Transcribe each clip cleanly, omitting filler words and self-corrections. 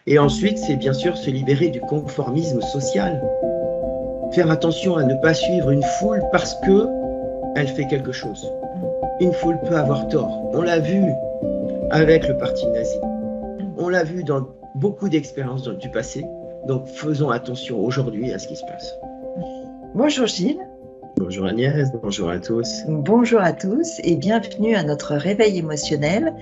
Et ensuite, c'est bien sûr se libérer du conformisme social. Faire attention à ne pas suivre une foule parce qu'elle fait quelque chose. Une foule peut avoir tort. On l'a vu avec le parti nazi. On l'a vu dans beaucoup d'expériences du passé. Donc faisons attention aujourd'hui à ce qui se passe. Bonjour Gilles. Bonjour Agnès, bonjour à tous. Bonjour à tous et bienvenue à notre réveil émotionnel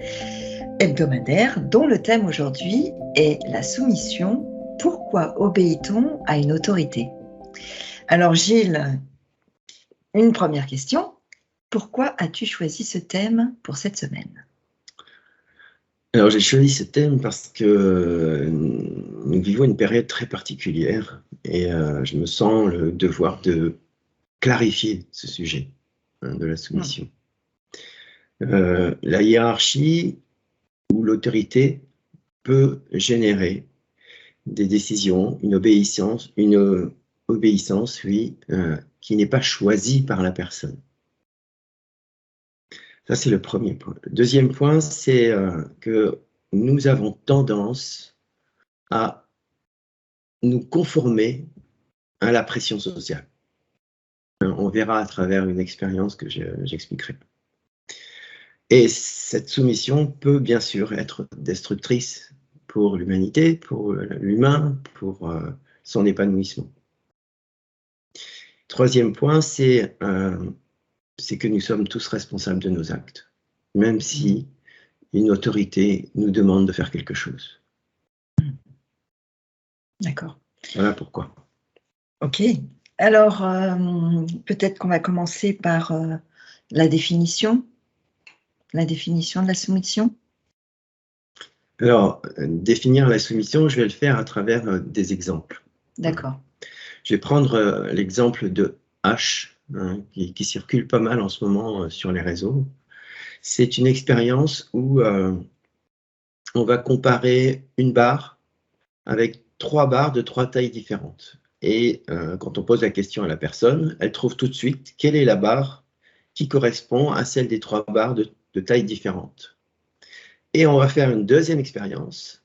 hebdomadaire dont le thème aujourd'hui est la soumission. Pourquoi obéit-on à une autorité? Alors Gilles, une première question. Pourquoi as-tu choisi ce thème pour cette semaine? Alors j'ai choisi ce thème parce que nous vivons une période très particulière et je me sens le devoir de clarifier ce sujet de la soumission. La hiérarchie ou l'autorité peut générer des décisions, une obéissance, oui, qui n'est pas choisie par la personne. Ça, c'est le premier point. Le deuxième point, c'est que nous avons tendance à nous conformer à la pression sociale. On verra à travers une expérience que j'expliquerai. Et cette soumission peut bien sûr être destructrice pour l'humanité, pour l'humain, pour son épanouissement. Troisième point, c'est que nous sommes tous responsables de nos actes, même si une autorité nous demande de faire quelque chose. D'accord. Voilà pourquoi. Ok. Alors, peut-être qu'on va commencer par la définition de la soumission. Alors, définir la soumission, je vais le faire à travers des exemples. D'accord. Je vais prendre l'exemple de H, qui circule pas mal en ce moment sur les réseaux. C'est une expérience où on va comparer une barre avec 3 barres de 3 tailles différentes. Et quand on pose la question à la personne, elle trouve tout de suite quelle est la barre qui correspond à celle des 3 barres de tailles différentes. Et on va faire une deuxième expérience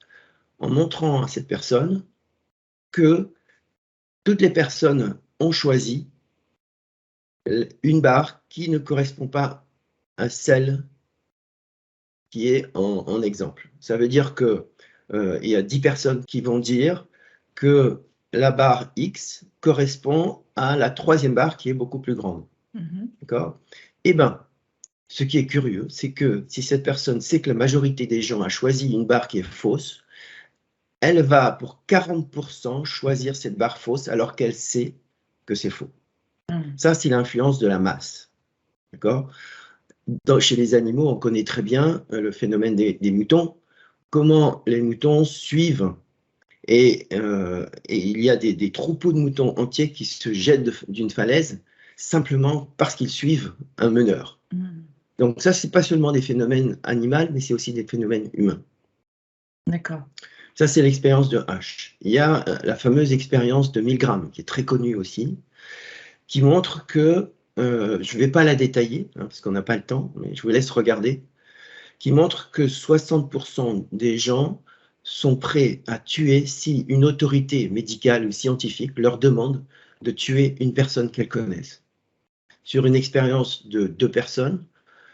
en montrant à cette personne que toutes les personnes ont choisi une barre qui ne correspond pas à celle qui est en exemple. Ça veut dire que il y a 10 personnes qui vont dire que la barre X correspond à la 3e barre qui est beaucoup plus grande. D'accord? Eh bien, ce qui est curieux, c'est que si cette personne sait que la majorité des gens a choisi une barre qui est fausse, elle va pour 40% choisir cette barre fausse alors qu'elle sait que c'est faux. Ça, c'est l'influence de la masse. D'accord? Chez les animaux, on connaît très bien le phénomène des moutons, comment les moutons suivent. Et il y a des troupeaux de moutons entiers qui se jettent d'une falaise simplement parce qu'ils suivent un meneur. Donc ça, c'est pas seulement des phénomènes animaux, mais c'est aussi des phénomènes humains. D'accord. Ça, c'est l'expérience de H. Il y a la fameuse expérience de Milgram, qui est très connue aussi, qui montre que, je ne vais pas la détailler, parce qu'on n'a pas le temps, mais je vous laisse regarder, qui montre que 60% des gens sont prêts à tuer si une autorité médicale ou scientifique leur demande de tuer une personne qu'elles connaissent. Sur une expérience de 2 personnes,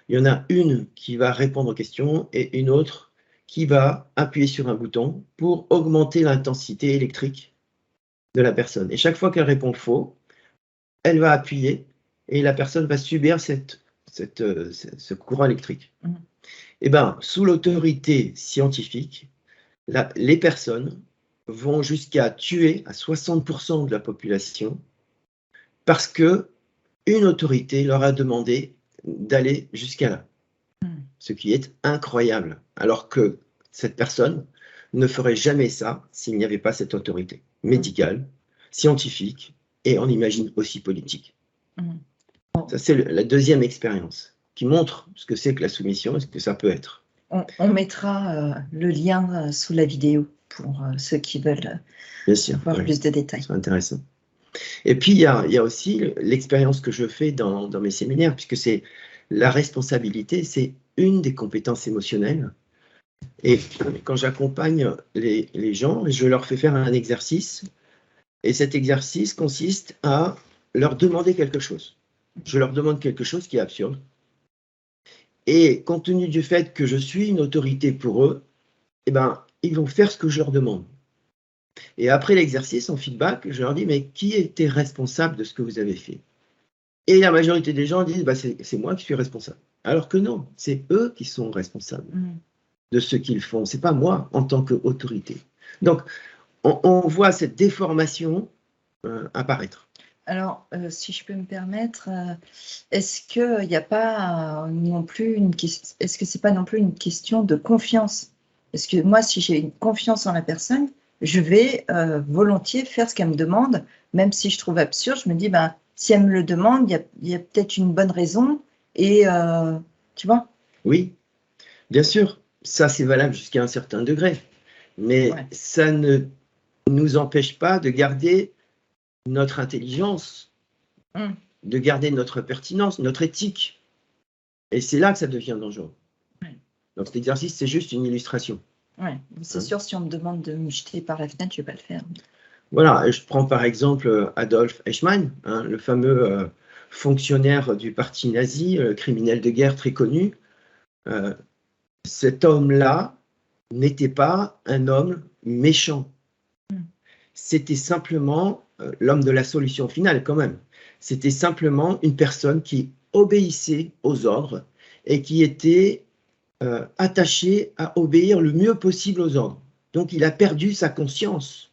il y en a une qui va répondre aux questions et une autre qui va appuyer sur un bouton pour augmenter l'intensité électrique de la personne. Et chaque fois qu'elle répond faux, elle va appuyer et la personne va subir ce courant électrique. Eh bien, sous l'autorité scientifique, les personnes vont jusqu'à tuer à 60% de la population parce qu'une autorité leur a demandé d'aller jusqu'à là. Ce qui est incroyable, alors que cette personne ne ferait jamais ça s'il n'y avait pas cette autorité médicale, scientifique et on imagine aussi politique. Ça, c'est la deuxième expérience qui montre ce que c'est que la soumission et ce que ça peut être. On mettra le lien sous la vidéo pour ceux qui veulent voir plus de détails. C'est intéressant. Et puis, il y a aussi l'expérience que je fais dans mes séminaires, puisque c'est la responsabilité, c'est une des compétences émotionnelles Et quand j'accompagne les gens, je leur fais faire un exercice. Et cet exercice consiste à leur demander quelque chose. Je leur demande quelque chose qui est absurde. Et compte tenu du fait que je suis une autorité pour eux, eh ben, ils vont faire ce que je leur demande. Et après l'exercice, en feedback, je leur dis, mais qui était responsable de ce que vous avez fait? Et la majorité des gens disent, bah, c'est moi qui suis responsable. Alors que non, c'est eux qui sont responsables de ce qu'ils font. C'est pas moi en tant qu'autorité. Donc, on voit cette déformation apparaître. Alors, si je peux me permettre, est-ce qu'il n'y a pas non plus est-ce que c'est pas non plus une question de confiance? Parce que moi, si j'ai une confiance en la personne, je vais volontiers faire ce qu'elle me demande, même si je trouve absurde. Je me dis, ben, si elle me le demande, il y a peut-être une bonne raison. Et tu vois? Oui, bien sûr, ça c'est valable jusqu'à un certain degré, mais Ouais. ça ne nous empêche pas de garder notre intelligence, de garder notre pertinence, notre éthique. Et c'est là que ça devient dangereux. Ouais. Donc cet exercice, c'est juste une illustration. Ouais. C'est sûr, si on me demande de me jeter par la fenêtre, je ne vais pas le faire. Voilà, je prends par exemple Adolf Eichmann, le fameux fonctionnaire du parti nazi, criminel de guerre très connu. Cet homme-là n'était pas un homme méchant. C'était simplement l'homme de la solution finale quand même. C'était simplement une personne qui obéissait aux ordres et qui était attachée à obéir le mieux possible aux ordres. Donc il a perdu sa conscience,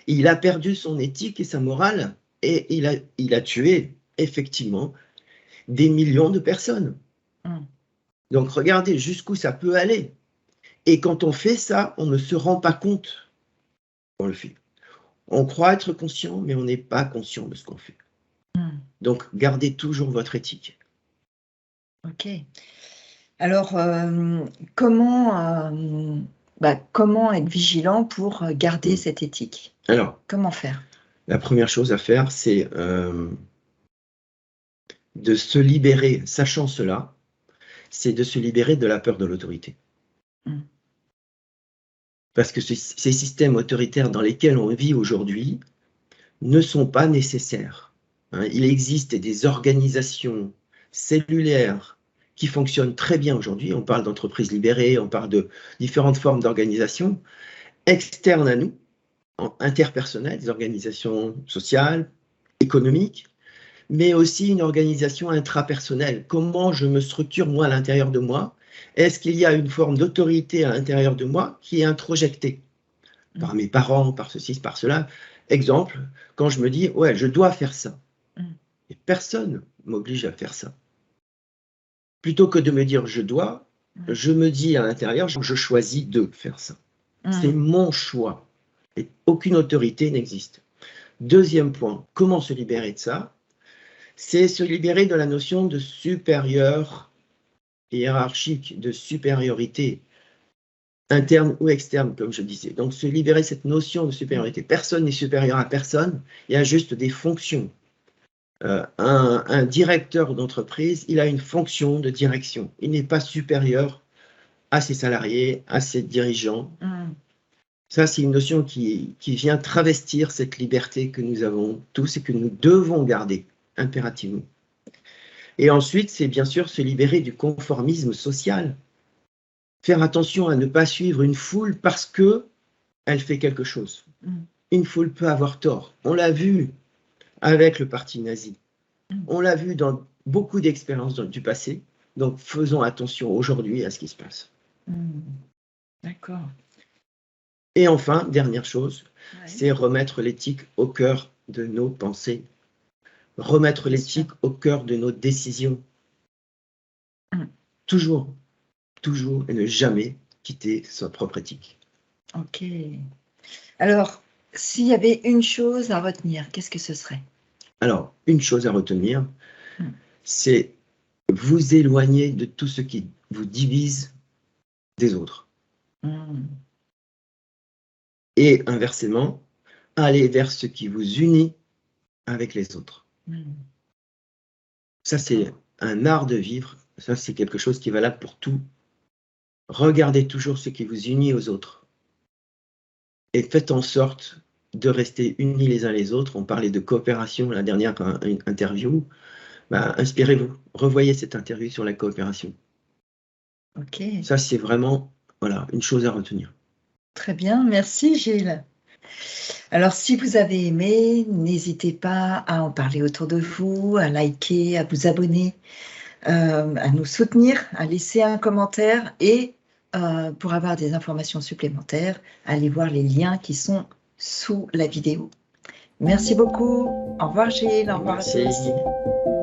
il a perdu son éthique et sa morale, et il a tué effectivement des millions de personnes. Donc regardez jusqu'où ça peut aller. Et quand on fait ça, on ne se rend pas compte qu'on le fait. On croit être conscient, mais on n'est pas conscient de ce qu'on fait. Donc, gardez toujours votre éthique. Ok. Alors, comment être vigilant pour garder cette éthique? Alors, Comment faire? la première chose à faire, c'est de se libérer, sachant cela, c'est de se libérer de la peur de l'autorité. Parce que ces systèmes autoritaires dans lesquels on vit aujourd'hui ne sont pas nécessaires. Il existe des organisations cellulaires qui fonctionnent très bien aujourd'hui. On parle d'entreprises libérées, on parle de différentes formes d'organisation externes à nous, interpersonnelles, des organisations sociales, économiques, mais aussi une organisation intrapersonnelle. Comment je me structure moi à l'intérieur de moi? Est-ce qu'il y a une forme d'autorité à l'intérieur de moi qui est introjectée par mes parents, par ceci, par cela? Exemple, quand je me dis, ouais, je dois faire ça. Et personne ne m'oblige à faire ça. Plutôt que de me dire je dois, je me dis à l'intérieur, je choisis de faire ça. C'est mon choix. Et aucune autorité n'existe. Deuxième point, comment se libérer de ça? C'est se libérer de la notion de supérieur hiérarchique, de supériorité interne ou externe, comme je disais. Donc, se libérer de cette notion de supériorité. Personne n'est supérieur à personne, il y a juste des fonctions. Un directeur d'entreprise, il a une fonction de direction. Il n'est pas supérieur à ses salariés, à ses dirigeants. Ça, c'est une notion qui vient travestir cette liberté que nous avons tous et que nous devons garder impérativement. Et ensuite, c'est bien sûr se libérer du conformisme social. Faire attention à ne pas suivre une foule parce qu'elle fait quelque chose. Une foule peut avoir tort. On l'a vu avec le parti nazi. On l'a vu dans beaucoup d'expériences du passé. Donc, faisons attention aujourd'hui à ce qui se passe. D'accord. Et enfin, dernière chose, c'est remettre l'éthique au cœur de nos pensées. Remettre l'éthique au cœur de nos décisions. Toujours, toujours et ne jamais quitter sa propre éthique. Ok. Alors, s'il y avait une chose à retenir, qu'est-ce que ce serait? Alors, une chose à retenir, c'est vous éloigner de tout ce qui vous divise des autres. Et inversement, aller vers ce qui vous unit avec les autres. Ça, c'est un art de vivre. Ça, c'est quelque chose qui est valable pour tout. regardez toujours ce qui vous unit aux autres. Et faites en sorte de rester unis les uns les autres. On parlait de coopération, la dernière interview. Inspirez-vous, revoyez cette interview sur la coopération. Ok. Ça, c'est vraiment une chose à retenir. Très bien, merci Gilles. Alors, si vous avez aimé, n'hésitez pas à en parler autour de vous, à liker, à vous abonner, à nous soutenir, à laisser un commentaire et pour avoir des informations supplémentaires, allez voir les liens qui sont sous la vidéo. Merci beaucoup. Au revoir Gilles, au revoir à tous.